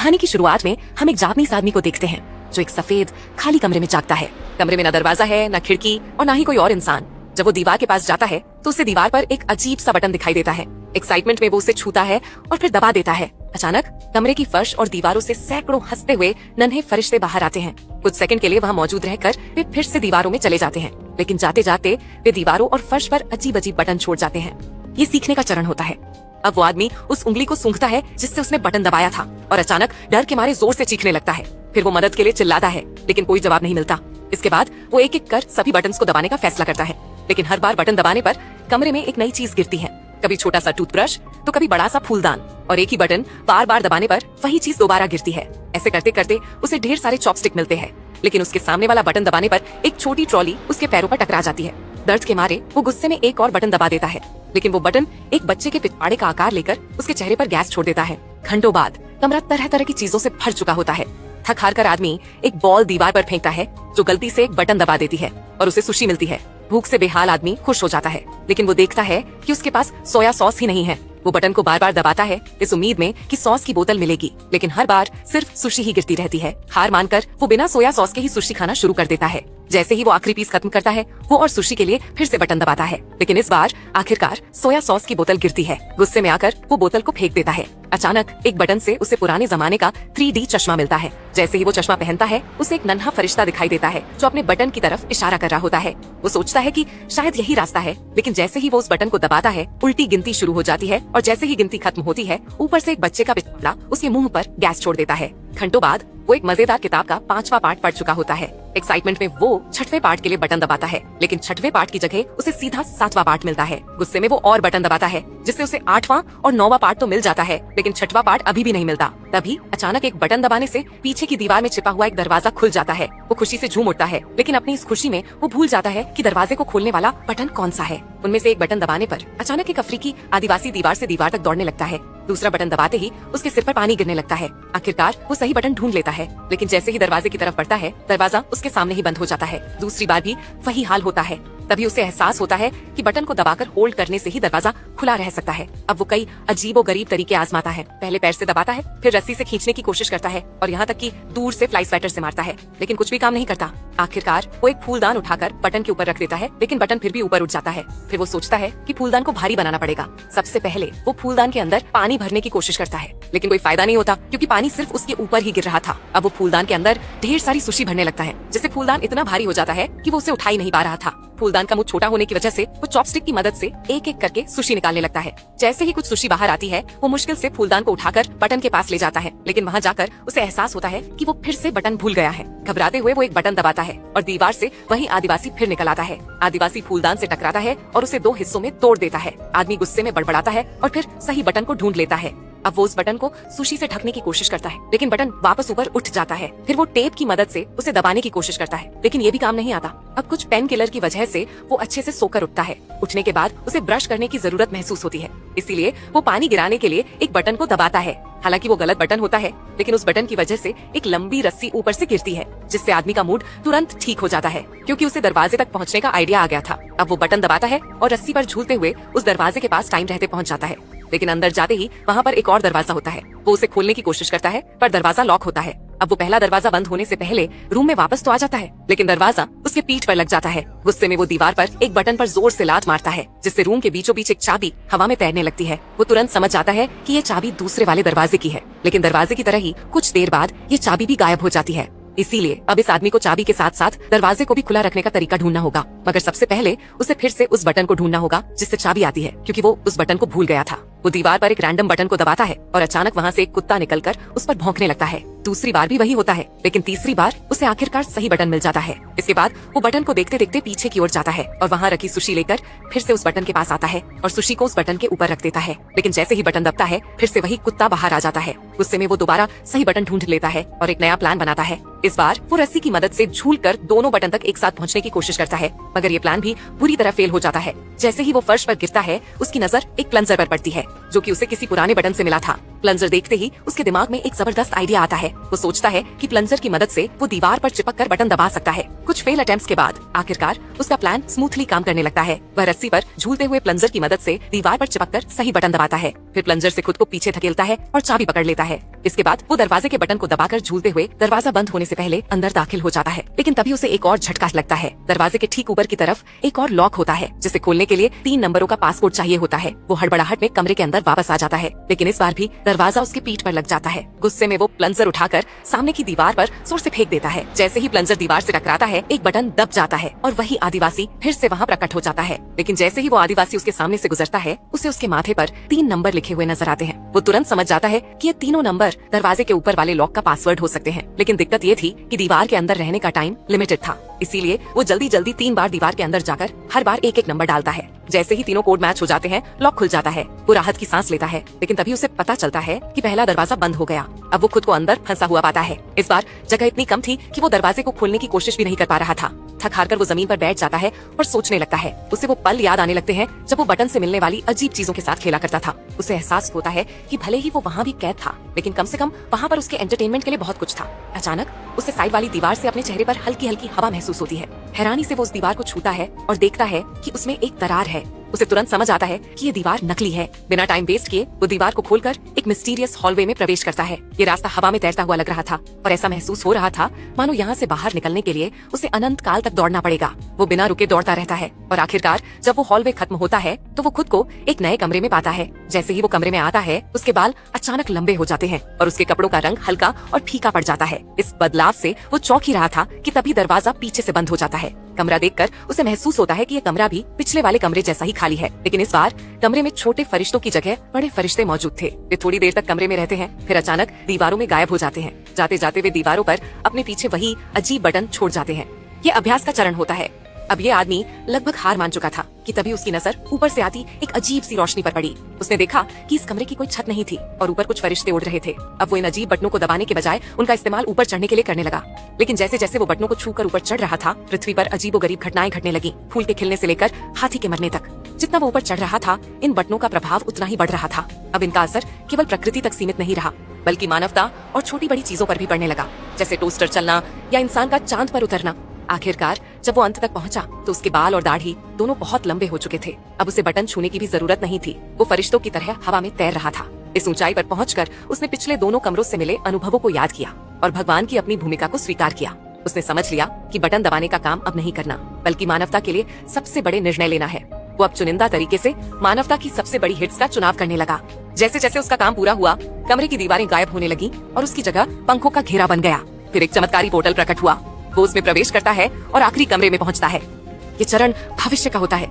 कहानी की शुरुआत में हम एक जापानीज आदमी को देखते हैं जो एक सफेद खाली कमरे में जागता है। कमरे में न दरवाजा है, न खिड़की और न ही कोई और इंसान। जब वो दीवार के पास जाता है तो उसे दीवार पर एक अजीब सा बटन दिखाई देता है। एक्साइटमेंट में वो उसे छूता है और फिर दबा देता है। अचानक कमरे की फर्श और दीवारों से सैकड़ों हंसते हुए नन्हे फरिश्ते बाहर आते हैं। कुछ सेकंड के लिए वहाँ मौजूद रहकर वे फिर से दीवारों में चले जाते हैं, लेकिन जाते जाते वे दीवारों और फर्श पर अजीब अजीब बटन छोड़ जाते हैं। ये सीखने का चरण होता है। अब वो आदमी उस उंगली को सूंघता है जिससे उसने बटन दबाया था और अचानक डर के मारे जोर से चीखने लगता है। फिर वो मदद के लिए चिल्लाता है, लेकिन कोई जवाब नहीं मिलता। इसके बाद वो एक एक कर सभी बटन्स को दबाने का फैसला करता है, लेकिन हर बार बटन दबाने पर कमरे में एक नई चीज गिरती है। कभी छोटा सा टूथब्रश तो कभी बड़ा सा फूलदान, और एक ही बटन बार बार दबाने पर वही चीज दोबारा गिरती है। ऐसे करते करते उसे ढेर सारे चॉपस्टिक मिलते हैं, लेकिन उसके सामने वाला बटन दबाने पर एक छोटी ट्रॉली उसके पैरों पर टकरा जाती है। दर्द के मारे वो गुस्से में एक और बटन दबा देता है, लेकिन वो बटन एक बच्चे के पिछवाड़े का आकार लेकर उसके चेहरे पर गैस छोड़ देता है। घंटों बाद कमरा तरह तरह की चीजों से भर चुका होता है। थक हार कर आदमी एक बॉल दीवार पर फेंकता है जो गलती से एक बटन दबा देती है और उसे सुशी मिलती है। भूख से बेहाल आदमी खुश हो जाता है, लेकिन वो देखता है कि उसके पास सोया सॉस ही नहीं है। वो बटन को बार बार दबाता है इस उम्मीद में कि सॉस की बोतल मिलेगी, लेकिन हर बार सिर्फ सुशी ही गिरती रहती है। हार मानकर वो बिना सोया सॉस के ही सुशी खाना शुरू कर देता है। जैसे ही वो आखिरी पीस खत्म करता है, वो और सुशी के लिए फिर से बटन दबाता है, लेकिन इस बार आखिरकार सोया सॉस की बोतल गिरती है। गुस्से में आकर वो बोतल को फेंक देता है। अचानक एक बटन से उसे पुराने जमाने का 3D चश्मा मिलता है। जैसे ही वो चश्मा पहनता है, उसे एक नन्हा फरिश्ता दिखाई देता है जो अपने बटन की तरफ इशारा कर रहा होता है। वो सोचता है कि शायद यही रास्ता है, लेकिन जैसे ही वो उस बटन को दबाता है, उल्टी गिनती शुरू हो जाती है और जैसे ही गिनती खत्म होती है, ऊपर से एक बच्चे का पिछवाड़ा उसके मुंह पर गैस छोड़ देता है। घंटों बाद वो एक मजेदार किताब का 5वां पार्ट पढ़ चुका होता है। एक्साइटमेंट में वो 6वें पार्ट के लिए बटन दबाता है, लेकिन 6वें पार्ट की जगह उसे सीधा 7वां पार्ट मिलता है। गुस्से में वो और बटन दबाता है, जिससे उसे 8वां और 9वां पार्ट तो मिल जाता है, लेकिन 6वां पार्ट अभी भी नहीं मिलता। तभी अचानक एक बटन दबाने से पीछे की दीवार में छिपा हुआ एक दरवाजा खुल जाता है। वो खुशी से झूम उठता है, लेकिन अपनी इस खुशी में वो भूल जाता है कि दरवाजे को खोलने वाला बटन कौन सा है। उनमें से एक बटन दबाने पर अचानक एक अफ्रीकी आदिवासी दीवार से दीवार तक दौड़ने लगता है। दूसरा बटन दबाते ही उसके सिर पर पानी गिरने लगता है। आखिरकार वो सही बटन ढूंढ लेता है, लेकिन जैसे ही दरवाजे की तरफ बढ़ता है, दरवाजा उसके सामने ही बंद हो जाता है। दूसरी बार भी वही हाल होता है। तभी उसे एहसास होता है कि बटन को दबाकर होल्ड करने से ही दरवाजा खुला रह सकता है। अब वो कई अजीबोगरीब तरीके आजमाता है। पहले पैर से दबाता है, फिर रस्सी से खींचने की कोशिश करता है और यहाँ तक कि दूर से फ्लाई स्वेटर से मारता है, लेकिन कुछ भी काम नहीं करता। आखिरकार वो एक फूलदान उठाकर बटन के ऊपर रख देता है, लेकिन बटन फिर भी ऊपर उठ जाता है। फिर वो सोचता है कि फूलदान को भारी बनाना पड़ेगा। सबसे पहले वो फूलदान के अंदर पानी भरने की कोशिश करता है, लेकिन कोई फायदा नहीं होता क्योंकि पानी सिर्फ उसके ऊपर ही गिर रहा था। अब वो फूलदान के अंदर ढेर सारी सुशी भरने लगता है, जिससे फूलदान इतना भारी हो जाता है कि वो उसे उठा ही नहीं पा रहा था। फूलदान का मुंह छोटा होने की वजह से वो चॉपस्टिक की मदद से एक एक करके सुशी निकालने लगता है। जैसे ही कुछ सुशी बाहर आती है, वो मुश्किल से फूलदान को उठाकर बटन के पास ले जाता है, लेकिन वहाँ जाकर उसे एहसास होता है कि वो फिर से बटन भूल गया है। घबराते हुए वो एक बटन दबाता है और दीवार से वही आदिवासी फिर निकल आता है। आदिवासी फूलदान से टकराता है और उसे 2 हिस्सों में तोड़ देता है। आदमी गुस्से में बड़बड़ाता है और फिर सही बटन को ढूंढ लेता है। अब वो उस बटन को सुशी से ढकने की कोशिश करता है, लेकिन बटन वापस ऊपर उठ जाता है। फिर वो टेप की मदद से उसे दबाने की कोशिश करता है, लेकिन ये भी काम नहीं आता। अब कुछ पेन किलर की वजह से वो अच्छे से सोकर उठता है। उठने के बाद उसे ब्रश करने की जरूरत महसूस होती है, इसीलिए वो पानी गिराने के लिए एक बटन को दबाता है। हालांकि वो गलत बटन होता है, लेकिन उस बटन की वजह से एक लंबी रस्सी ऊपर से गिरती है, जिससे आदमी का मूड तुरंत ठीक हो जाता है, क्योंकि उसे दरवाजे तक पहुंचने का आइडिया आ गया था। अब वो बटन दबाता है और रस्सी पर झूलते हुए उस दरवाजे के पास टाइम रहते पहुंच जाता है, लेकिन अंदर जाते ही वहाँ पर एक और दरवाजा होता है। वो उसे खोलने की कोशिश करता है, पर दरवाजा लॉक होता है। अब वो पहला दरवाजा बंद होने से पहले रूम में वापस तो आ जाता है, लेकिन दरवाजा उसके पीठ पर लग जाता है। गुस्से में वो दीवार पर एक बटन पर जोर से लात मारता है, जिससे रूम के बीचों बीच एक चाबी हवा में तैरने लगती है। वो तुरंत समझ जाता है कि ये चाबी दूसरे वाले दरवाजे की है, लेकिन दरवाजे की तरह ही कुछ देर बाद ये चाबी भी गायब हो जाती है। इसीलिए अब इस आदमी को चाबी के साथ साथ दरवाजे को भी खुला रखने का तरीका ढूंढना होगा, मगर सबसे पहले उसे फिर से उस बटन को ढूंढना होगा जिससे चाबी आती है, क्योंकि वो उस बटन को भूल गया था। वो दीवार पर एक रैंडम बटन को दबाता है और अचानक वहाँ से एक कुत्ता निकलकर उस पर भौंकने लगता है। दूसरी बार भी वही होता है, लेकिन तीसरी बार उसे आखिरकार सही बटन मिल जाता है। इसके बाद वो बटन को देखते देखते पीछे की ओर जाता है और वहाँ रखी सुशी लेकर फिर से उस बटन के पास आता है और सुशी को उस बटन के ऊपर रख देता है, लेकिन जैसे ही बटन दबता है, फिर से वही कुत्ता बाहर आ जाता है। गुस्से में वो दोबारा सही बटन ढूंढ लेता है और एक नया प्लान बनाता है। इस बार वो रस्सी की मदद से झूलकर दोनों बटन तक एक साथ पहुंचने की कोशिश करता है, मगर ये प्लान भी बुरी तरह फेल हो जाता है। जैसे ही वो फर्श पर गिरता है, उसकी नजर एक प्लंजर पर पड़ती है, जो कि उसे किसी पुराने बटन से मिला था। प्लंजर देखते ही उसके दिमाग में एक जबरदस्त आइडिया आता है। वो सोचता है कि प्लंजर की मदद से वो दीवार पर चिपक कर बटन दबा सकता है। कुछ फेल अटेम्प्ट्स के बाद आखिरकार उसका प्लान स्मूथली काम करने लगता है। वह रस्सी पर झूलते हुए प्लंजर की मदद से दीवार पर चिपक कर सही बटन दबाता है। फिर प्लंजर से खुद को पीछे धकेलता है और चाबी पकड़ लेता है। इसके बाद वो दरवाजे के बटन को दबाकर झूलते हुए दरवाजा बंद होने से पहले अंदर दाखिल हो जाता है। लेकिन तभी उसे एक और झटका लगता है। दरवाजे के ठीक ऊपर की तरफ एक और लॉक होता है, जिसे खोलने के लिए 3 नंबरों का पासकोड चाहिए होता है। वो हड़बड़ाहट में कमरे के अंदर वापस आ जाता है, लेकिन इस बार भी दरवाजा उसके पीठ पर लग जाता है। गुस्से में वो प्लंजर उठाकर सामने की दीवार पर जोर से फेंक देता है। जैसे ही प्लंजर दीवार से टकराता है, एक बटन दब जाता है और वही आदिवासी फिर से वहाँ प्रकट हो जाता है। लेकिन जैसे ही वो आदिवासी उसके सामने से गुजरता है, उसे उसके माथे पर 3 नंबर लिखे हुए नजर आते हैं। वो तुरंत समझ जाता है कि ये तीनों नंबर दरवाजे के ऊपर वाले लॉक का पासवर्ड हो सकते हैं। लेकिन दिक्कत ये थी कि दीवार के अंदर रहने का टाइम लिमिटेड था, इसीलिए वो जल्दी जल्दी 3 बार दीवार के अंदर जाकर हर बार एक एक नंबर डालता है। जैसे ही तीनों कोड मैच हो जाते हैं, लॉक खुल जाता है। वो राहत की सांस लेता है, लेकिन तभी उसे पता चलता है कि पहला दरवाजा बंद हो गया। अब वो खुद को अंदर फंसा हुआ पाता है। इस बार जगह इतनी कम थी कि वो दरवाजे को खोलने की कोशिश भी नहीं कर पा रहा था। थक हार कर वो जमीन पर बैठ जाता है और सोचने लगता है। उसे वो पल याद आने लगते हैं जब वो बटन से मिलने वाली अजीब चीजों के साथ खेला करता था। उसे एहसास होता है कि भले ही वो वहाँ भी कैद था, लेकिन कम से कम वहाँ पर उसके एंटरटेनमेंट के लिए बहुत कुछ था। अचानक उसे साइड वाली दीवार से अपने चेहरे पर हल्की हल्की हवा महसूस होती है। हैरानी से वो उस दीवार को छूता है और देखता है कि उसमें एक दरार है। उसे तुरंत समझ आता है कि ये दीवार नकली है। बिना टाइम वेस्ट किए वो दीवार को खोलकर एक मिस्टीरियस हॉलवे में प्रवेश करता है। ये रास्ता हवा में तैरता हुआ लग रहा था और ऐसा महसूस हो रहा था मानो यहाँ से बाहर निकलने के लिए उसे अनंत काल तक दौड़ना पड़ेगा। वो बिना रुके दौड़ता रहता है और आखिरकार जब वो हॉलवे खत्म होता है तो वो खुद को एक नए कमरे में पाता है। जैसे ही वो कमरे में आता है, उसके बाल अचानक लंबे हो जाते हैं और उसके कपड़ों का रंग हल्का और फीका पड़ जाता है। इस बदलाव से वो चौंक ही रहा था कि तभी दरवाजा पीछे से बंद हो जाता है। कमरा देखकर उसे महसूस होता है कि ये कमरा भी पिछले वाले कमरे जैसा ही खाली है, लेकिन इस बार कमरे में छोटे फरिश्तों की जगह बड़े फरिश्ते मौजूद थे। वे थोड़ी देर तक कमरे में रहते हैं, फिर अचानक दीवारों में गायब हो जाते हैं। जाते जाते वे दीवारों पर अपने पीछे वही अजीब बटन छोड़ जाते हैं। ये अभ्यास का चरण होता है। अब ये आदमी लगभग हार मान चुका था कि तभी उसकी नजर ऊपर से आती एक अजीब सी रोशनी पर पड़ी। उसने देखा कि इस कमरे की कोई छत नहीं थी और ऊपर कुछ फरिश्ते उड़ रहे थे। अब वो इन अजीब बटनों को दबाने के बजाय उनका इस्तेमाल ऊपर चढ़ने के लिए करने लगा। लेकिन जैसे जैसे वो बटनों को छूकर ऊपर चढ़ रहा था, पृथ्वी पर अजीबोगरीब घटनाएं घटने लगी। फूल के खिलने से लेकर हाथी के मरने तक। जितना वो ऊपर चढ़ रहा था, इन बटनों का प्रभाव उतना ही बढ़ रहा था। अब इनका असर केवल प्रकृति तक सीमित नहीं रहा, बल्कि मानवता और छोटी बड़ी चीजों पर भी पड़ने लगा, जैसे टोस्टर चलना या इंसान का चांद पर उतरना। आखिरकार जब वो अंत तक पहुंचा तो उसके बाल और दाढ़ी दोनों बहुत लंबे हो चुके थे। अब उसे बटन छूने की भी जरूरत नहीं थी। वो फरिश्तों की तरह हवा में तैर रहा था। इस ऊंचाई पर पहुंचकर उसने पिछले दोनों कमरों से मिले अनुभवों को याद किया और भगवान की अपनी भूमिका को स्वीकार किया। उसने समझ लिया कि बटन दबाने का काम अब नहीं करना, बल्कि मानवता के लिए सबसे बड़े निर्णय लेना है। वो अब चुनिंदा तरीके से मानवता की सबसे बड़ी हिट्स का चुनाव करने लगा। जैसे जैसे उसका काम पूरा हुआ, कमरे की दीवारें गायब होने लगी और उसकी जगह पंखों का घेरा बन गया। फिर एक चमत्कारी पोर्टल प्रकट हुआ। वो उसमें प्रवेश करता है और आखिरी कमरे में पहुंचता है। ये चरण भविष्य का होता है।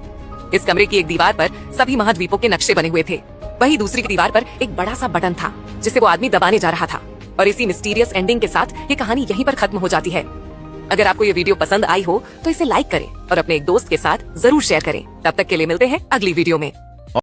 इस कमरे की एक दीवार पर सभी महाद्वीपों के नक्शे बने हुए थे। वही दूसरी की दीवार पर एक बड़ा सा बटन था, जिसे वो आदमी दबाने जा रहा था। और इसी मिस्टीरियस एंडिंग के साथ ये कहानी यहीं पर खत्म हो जाती है। अगर आपको ये वीडियो पसंद आई हो तो इसे लाइक करें और अपने एक दोस्त के साथ जरूर शेयर करें। तब तक के लिए मिलते हैं अगली वीडियो में।